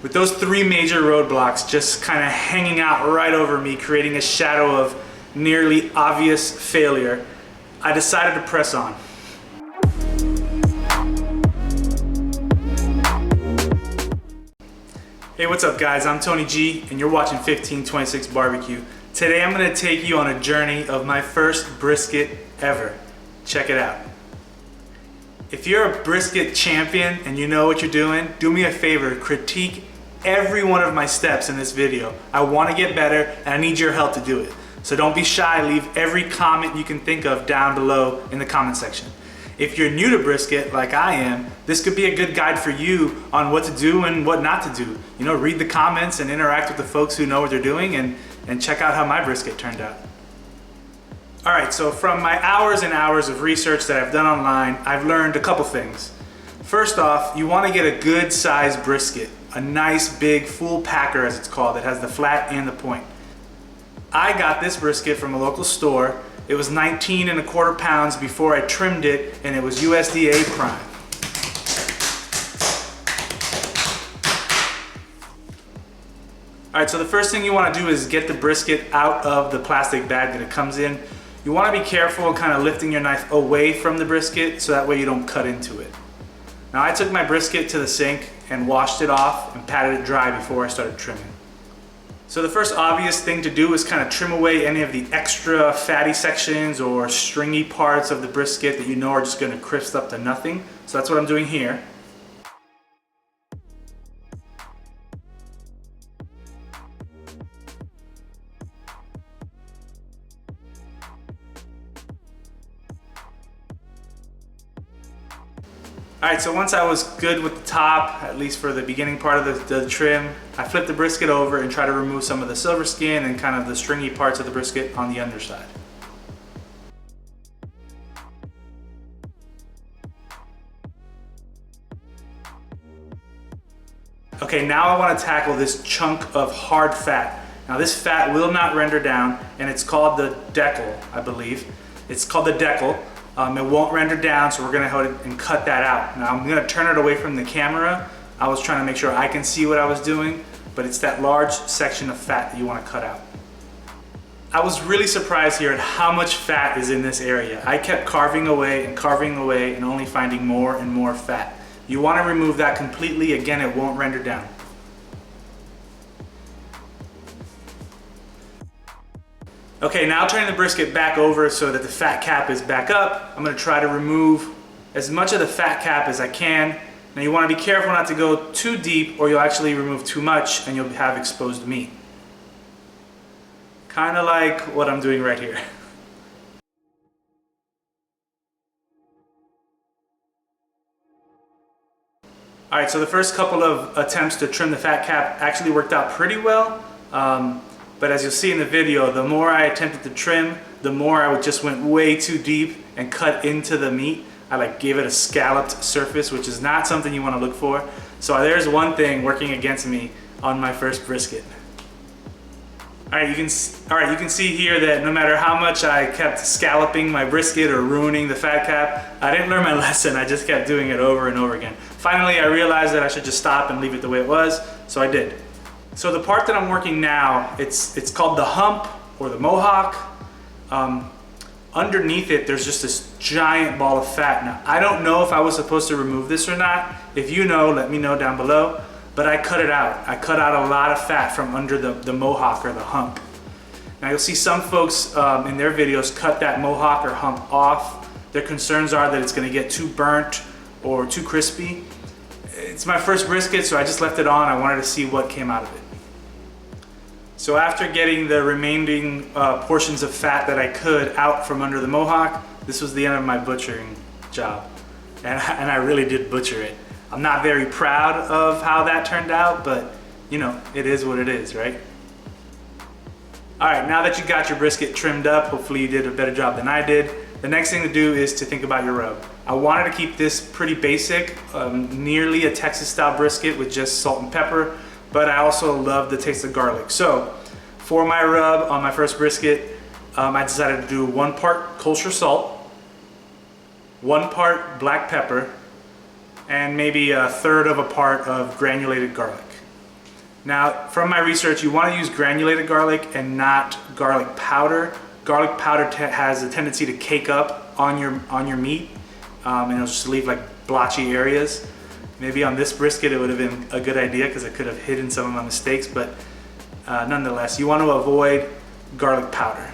With those three major roadblocks just kind of hanging out right over me, creating a shadow of nearly obvious failure, I decided to press on. Hey, what's up guys? I'm Tony G and you're watching 1526 Barbecue. Today I'm going to take you on a journey of my first brisket ever. Check it out. If you're a brisket champion and you know what you're doing, do me a favor, critique every one of my steps in this video. I want to get better and I need your help to do it. So don't be shy, leave every comment you can think of down below in the comment section. If you're new to brisket like I am, this could be a good guide for you on what to do and what not to do. You know, read the comments and interact with the folks who know what they're doing and check out how my brisket turned out. All right, so from my hours and hours of research that I've done online, I've learned a couple things. First off, you want to get a good sized brisket, a nice big full packer as it's called, that has the flat and the point. I got this brisket from a local store. It was 19¼ pounds before I trimmed it, and it was USDA prime. All right, so the first thing you want to do is get the brisket out of the plastic bag that it comes in. You want to be careful kind of lifting your knife away from the brisket so that way you don't cut into it. Now I took my brisket to the sink and washed it off and patted it dry before I started trimming. So the first obvious thing to do is kind of trim away any of the extra fatty sections or stringy parts of the brisket that you know are just going to crisp up to nothing. So that's what I'm doing here. Alright, so once I was good with the top, at least for the beginning part of the trim, I flipped the brisket over and tried to remove some of the silver skin and kind of the stringy parts of the brisket on the underside. Okay, now I want to tackle this chunk of hard fat. Now this fat will not render down, and it's called the decal, I believe. It's called the decal. It won't render down, so we're gonna go ahead and cut that out. Now I'm gonna turn it away from the camera. I was trying to make sure I can see what I was doing, but it's that large section of fat that you wanna cut out. I was really surprised here at how much fat is in this area. I kept carving away and only finding more and more fat. You wanna remove that completely. Again, it won't render down. Okay, now turning the brisket back over so that the fat cap is back up, I'm gonna try to remove as much of the fat cap as I can. Now you wanna be careful not to go too deep or you'll actually remove too much and you'll have exposed meat. Kinda like what I'm doing right here. All right, so the first couple of attempts to trim the fat cap actually worked out pretty well. But as you'll see in the video, the more I attempted to trim, the more I just went way too deep and cut into the meat. I gave it a scalloped surface, which is not something you want to look for. So there's one thing working against me on my first brisket. All right, you can see here that no matter how much I kept scalloping my brisket or ruining the fat cap, I didn't learn my lesson. I just kept doing it over and over again. Finally, I realized that I should just stop and leave it the way it was, so I did. So the part that I'm working now, it's called the hump or the mohawk. Underneath it, there's just this giant ball of fat. Now, I don't know if I was supposed to remove this or not. If you know, let me know down below. But I cut it out. I cut out a lot of fat from under the mohawk or the hump. Now you'll see some folks in their videos cut that mohawk or hump off. Their concerns are that it's gonna get too burnt or too crispy. It's my first brisket, so I just left it on. I wanted to see what came out of it. So after getting the remaining portions of fat that I could out from under the mohawk, this was the end of my butchering job. And I really did butcher it. I'm not very proud of how that turned out, but you know, it is what it is, right? All right, now that you got your brisket trimmed up, hopefully you did a better job than I did. The next thing to do is to think about your rub. I wanted to keep this pretty basic, nearly a Texas style brisket with just salt and pepper, but I also love the taste of garlic. So for my rub on my first brisket, I decided to do 1 part kosher salt, 1 part black pepper, and maybe 1/3 of a part of granulated garlic. Now, from my research, you want to use granulated garlic and not garlic powder. Garlic powder has a tendency to cake up on your meat, and it'll just leave like blotchy areas. Maybe on this brisket it would have been a good idea because I could have hidden some of my mistakes, but nonetheless, you want to avoid garlic powder.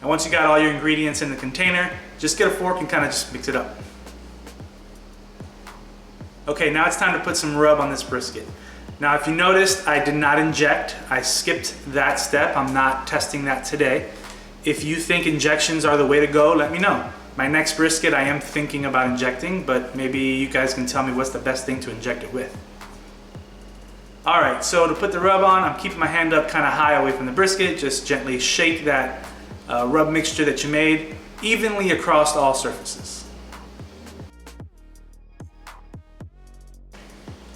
And once you got all your ingredients in the container, just get a fork and kind of just mix it up. Okay, now it's time to put some rub on this brisket. Now, if you noticed, I did not inject. I skipped that step. I'm not testing that today. If you think injections are the way to go, let me know. My next brisket, I am thinking about injecting, but maybe you guys can tell me what's the best thing to inject it with. All right, so to put the rub on, I'm keeping my hand up kind of high away from the brisket. Just gently shake that rub mixture that you made evenly across all surfaces.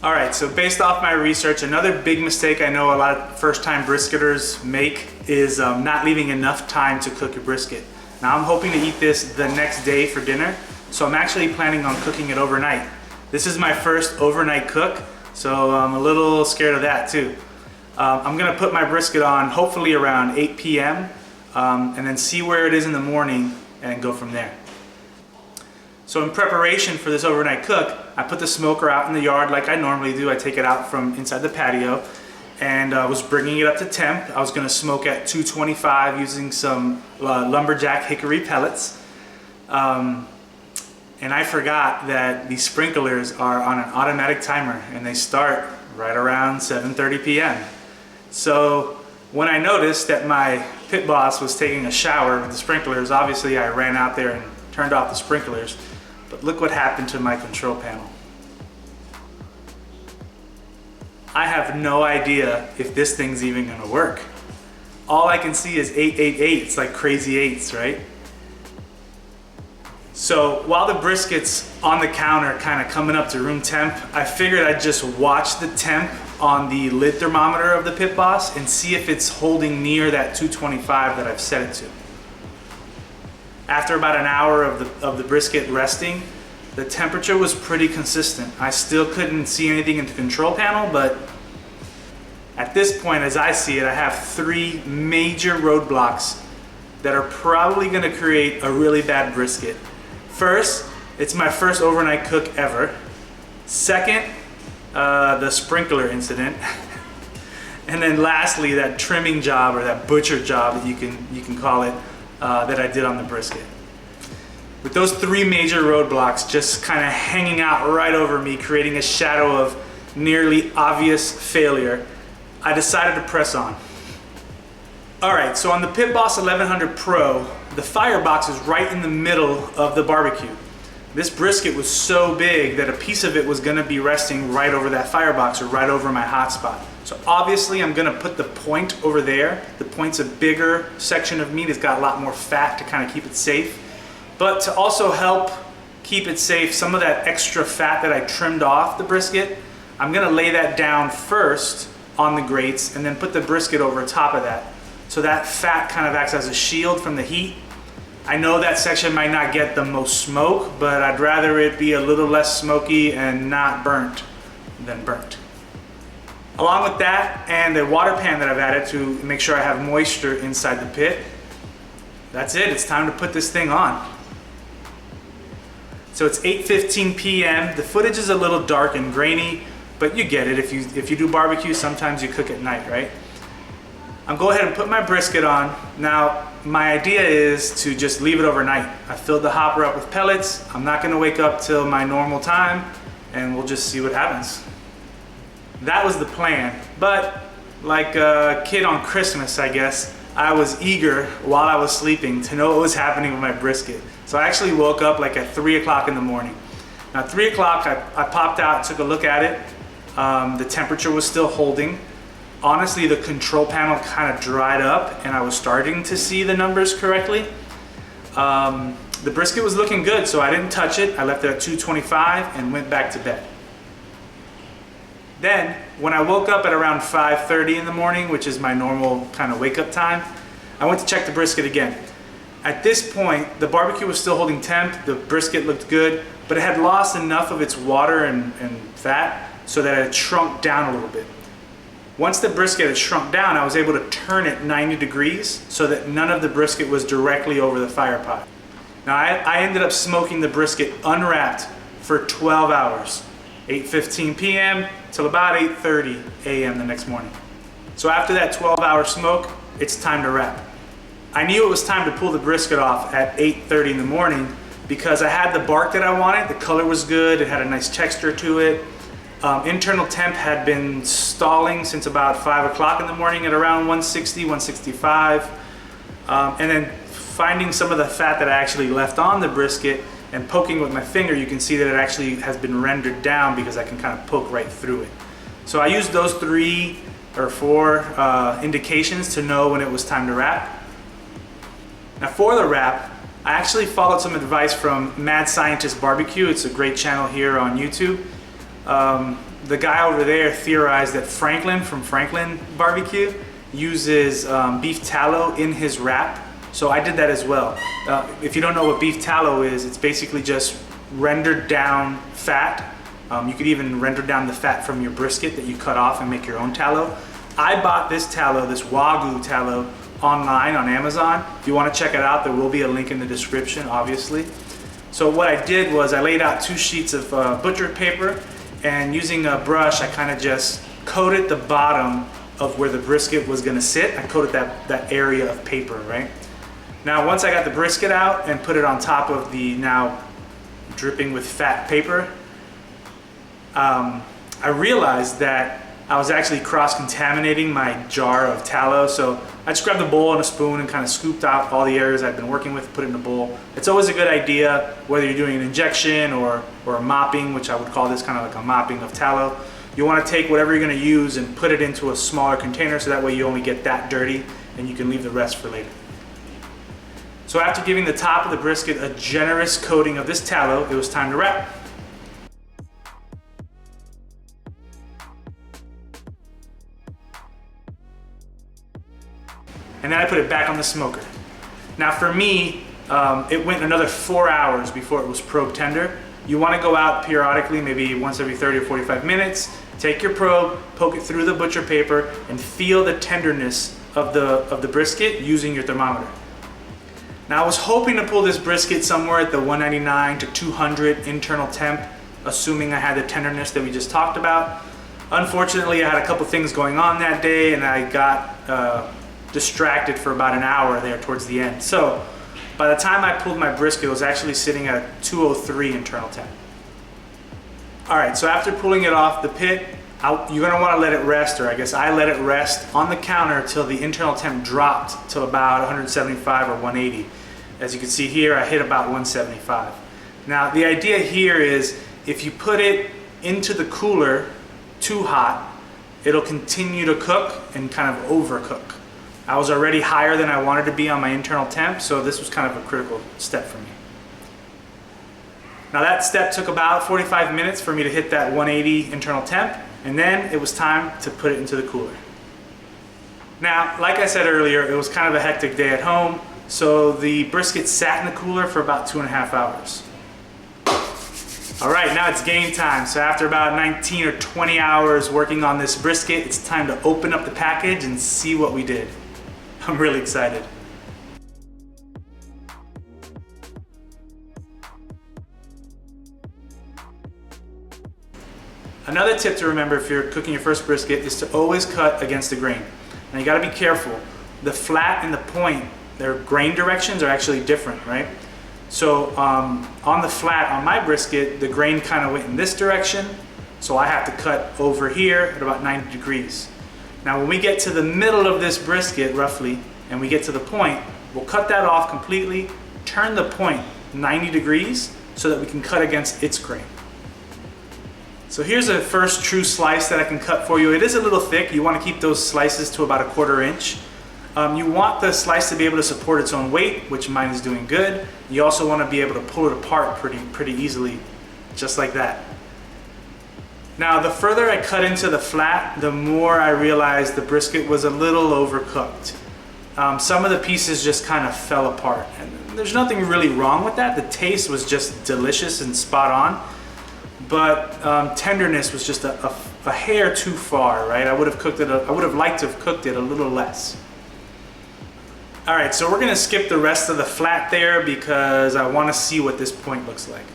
All right, so based off my research, another big mistake I know a lot of first-time brisketers make is not leaving enough time to cook your brisket. Now, I'm hoping to eat this the next day for dinner, so I'm actually planning on cooking it overnight. This is my first overnight cook, so I'm a little scared of that too. I'm gonna put my brisket on hopefully around 8 p.m. And then see where it is in the morning and go from there. So in preparation for this overnight cook, I put the smoker out in the yard like I normally do. I take it out from inside the patio and was bringing it up to temp. I was gonna smoke at 225 using some lumberjack hickory pellets. And I forgot that these sprinklers are on an automatic timer and they start right around 7:30 p.m. So when I noticed that my pit boss was taking a shower with the sprinklers, obviously I ran out there and turned off the sprinklers. But look what happened to my control panel. I have no idea if this thing's even gonna work. All I can see is 888. It's like crazy eights, right? So while the brisket's on the counter kind of coming up to room temp, I figured I'd just watch the temp on the lid thermometer of the Pit Boss and see if it's holding near that 225 that I've set it to. After about an hour of the brisket resting, the temperature was pretty consistent. I still couldn't see anything in the control panel, but at this point, as I see it, I have 3 major roadblocks that are probably gonna create a really bad brisket. First, it's my first overnight cook ever. Second, the sprinkler incident. And then lastly, that trimming job or that butcher job that you can call it, that I did on the brisket. With those 3 major roadblocks just kind of hanging out right over me, creating a shadow of nearly obvious failure, I decided to press on. All right, so on the Pit Boss 1100 Pro, the firebox is right in the middle of the barbecue. This brisket was so big that a piece of it was gonna be resting right over that firebox or right over my hot spot. So obviously I'm gonna put the point over there. The point's a bigger section of meat. It's got a lot more fat to kind of keep it safe. But to also help keep it safe, some of that extra fat that I trimmed off the brisket, I'm gonna lay that down first on the grates and then put the brisket over top of that. So that fat kind of acts as a shield from the heat. I know that section might not get the most smoke, but I'd rather it be a little less smoky and not burnt than burnt. Along with that and the water pan that I've added to make sure I have moisture inside the pit, that's it, it's time to put this thing on. So it's 8:15 p.m. The footage is a little dark and grainy, but you get it. If you do barbecue, sometimes you cook at night, right? I'm going to go ahead and put my brisket on. Now, my idea is to just leave it overnight. I filled the hopper up with pellets. I'm not gonna wake up till my normal time and we'll just see what happens. That was the plan, but like a kid on Christmas, I guess, I was eager while I was sleeping to know what was happening with my brisket. So I actually woke up like at 3 o'clock in the morning. Now 3 o'clock, I popped out, took a look at it. The temperature was still holding. Honestly, the control panel kind of dried up and I was starting to see the numbers correctly. The brisket was looking good, so I didn't touch it. I left it at 225 and went back to bed. Then, when I woke up at around 5:30 in the morning, which is my normal kind of wake up time, I went to check the brisket again. At this point, the barbecue was still holding temp, the brisket looked good, but it had lost enough of its water and fat so that it shrunk down a little bit. Once the brisket had shrunk down, I was able to turn it 90 degrees so that none of the brisket was directly over the fire pot. Now I ended up smoking the brisket unwrapped for 12 hours, 8:15 p.m. till about 8:30 a.m. the next morning. So after that 12-hour smoke, it's time to wrap. I knew it was time to pull the brisket off at 8:30 in the morning because I had the bark that I wanted. The color was good, it had a nice texture to it. Internal temp had been stalling since about 5 o'clock in the morning at around 160, 165. And then finding some of the fat that I actually left on the brisket and poking with my finger, you can see that it actually has been rendered down because I can kind of poke right through it. So I used those 3 or 4 indications to know when it was time to wrap. Now for the wrap, I actually followed some advice from Mad Scientist BBQ. It's a great channel here on YouTube. The guy over there theorized that Franklin from Franklin BBQ uses beef tallow in his wrap. So I did that as well. If you don't know what beef tallow is, it's basically just rendered down fat. You could even render down the fat from your brisket that you cut off and make your own tallow. I bought this tallow, this Wagyu tallow, online on Amazon. If you want to check it out, there will be a link in the description, obviously. So what I did was I laid out 2 sheets of butcher paper, and using a brush, I kind of just coated the bottom of where the brisket was gonna sit. I coated that area of paper, right? Now, once I got the brisket out and put it on top of the now dripping with fat paper, I realized that I was actually cross-contaminating my jar of tallow. So I just grabbed a bowl and a spoon and kind of scooped out all the areas I'd been working with, put it in a bowl. It's always a good idea, whether you're doing an injection or a mopping, which I would call this kind of like a mopping of tallow. You want to take whatever you're going to use and put it into a smaller container so that way you only get that dirty and you can leave the rest for later. So after giving the top of the brisket a generous coating of this tallow, it was time to wrap. And then I put it back on the smoker. Now for me, it went another 4 hours before it was probe tender. You want to go out periodically, maybe once every 30 or 45 minutes, take your probe, poke it through the butcher paper, and feel the tenderness of the brisket using your thermometer. Now I was hoping to pull this brisket somewhere at the 199 to 200 internal temp, assuming I had the tenderness that we just talked about. Unfortunately, I had a couple things going on that day and I got distracted for about an hour there towards the end. So by the time I pulled my brisket, it was actually sitting at 203 internal temp. All right, so after pulling it off the pit, you're gonna wanna let it rest, or I guess I let it rest on the counter till the internal temp dropped to about 175 or 180. As you can see here, I hit about 175. Now the idea here is if you put it into the cooler too hot, it'll continue to cook and kind of overcook. I was already higher than I wanted to be on my internal temp, so this was kind of a critical step for me. Now that step took about 45 minutes for me to hit that 180 internal temp, and then it was time to put it into the cooler. Now, like I said earlier, it was kind of a hectic day at home, so the brisket sat in the cooler for about 2.5 hours. All right, now it's game time. So after about 19 or 20 hours working on this brisket, it's time to open up the package and see what we did. I'm really excited. Another tip to remember if you're cooking your first brisket is to always cut against the grain. Now you gotta be careful. The flat and the point, their grain directions are actually different, right? So on the flat, on my brisket, the grain kind of went in this direction, so I have to cut over here at about 90 degrees. Now when we get to the middle of this brisket, roughly, and we get to the point, we'll cut that off completely, turn the point 90 degrees so that we can cut against its grain. So here's a first true slice that I can cut for you. It is a little thick. You want to keep those slices to about 1/4 inch. You want the slice to be able to support its own weight, which mine is doing good. You also want to be able to pull it apart pretty easily, just like that. Now, the further I cut into the flat, the more I realized the brisket was a little overcooked. Some of the pieces just kind of fell apart. And there's nothing really wrong with that. The taste was just delicious and spot on. But tenderness was just a a hair too far, right? I would have liked to have cooked it a little less. All right, so we're gonna skip the rest of the flat there because I wanna see what this point looks like.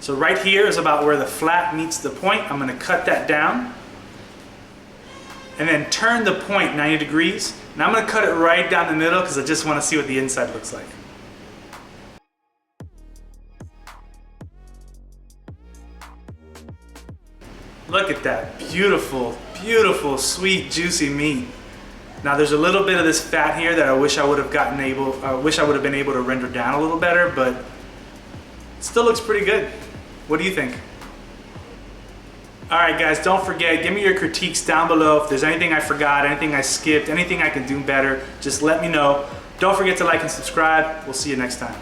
So right here is about where the flat meets the point. I'm gonna cut that down and then turn the point 90 degrees. And I'm gonna cut it right down the middle because I just wanna see what the inside looks like. Look at that, beautiful, beautiful, sweet, juicy meat. Now there's a little bit of this fat here that I wish I would have been able to render down a little better, but it still looks pretty good. What do you think? All right guys, don't forget, give me your critiques down below. If there's anything I forgot, anything I skipped, anything I can do better, just let me know. Don't forget to like and subscribe. We'll see you next time.